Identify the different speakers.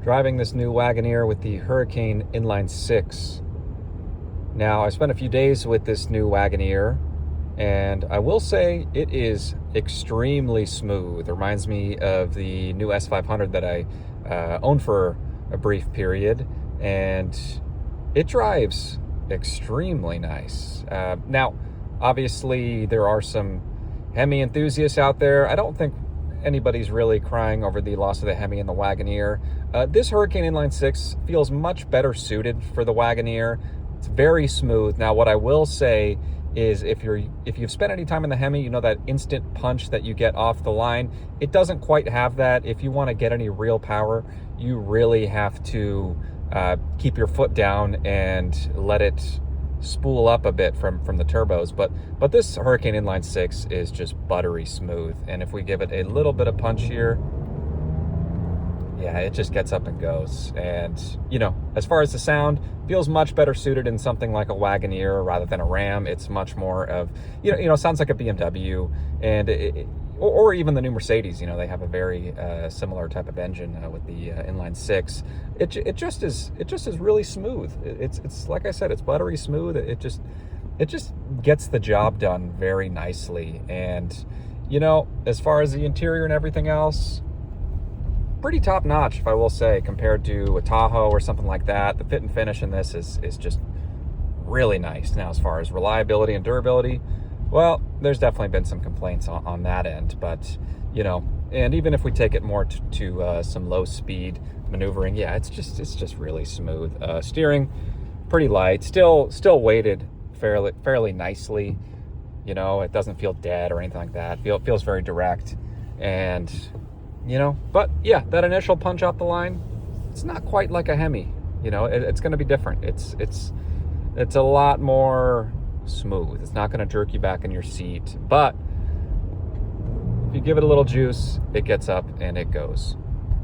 Speaker 1: driving this new Wagoneer with the Hurricane Inline 6. Now, I spent a few days with this new Wagoneer, and I will say it is extremely smooth. It reminds me of the new S500 that I owned for a brief period, and it drives extremely nice. Now, obviously, there are some Hemi enthusiasts out there. I don't think anybody's really crying over the loss of the Hemi and the Wagoneer. This Hurricane Inline 6 feels much better suited for the Wagoneer. It's very smooth. Now, what I will say is if you've spent any time in the Hemi, you know that instant punch that you get off the line. It doesn't quite have that. If you want to get any real power, you really have to keep your foot down and let it spool up a bit from the turbos. But this Hurricane Inline 6 is just buttery smooth. And if we give it a little bit of punch here, yeah, it just gets up and goes. And, you know, as far as the sound, feels much better suited in something like a Wagoneer rather than a Ram. It's much more of, sounds like a BMW, and or even the new Mercedes. You know, they have a very similar type of engine with the Inline 6. It just is really smooth. It's like I said, it's buttery smooth. It just gets the job done very nicely. And, you know, as far as the interior and everything else, pretty top notch, if I will say, compared to a Tahoe or something like that. The fit and finish in this is just really nice. Now, as far as reliability and durability, well, there's definitely been some complaints on that end, but, you know, and even if we take it more to some low speed maneuvering, yeah, it's just really smooth. Steering, pretty light, still weighted fairly nicely. You know, it doesn't feel dead or anything like that. It feels very direct. And, you know, but yeah, that initial punch off the line, it's not quite like a Hemi. You know, it's going to be different. It's a lot more smooth. It's not going to jerk you back in your seat, but if you give it a little juice, it gets up and it goes.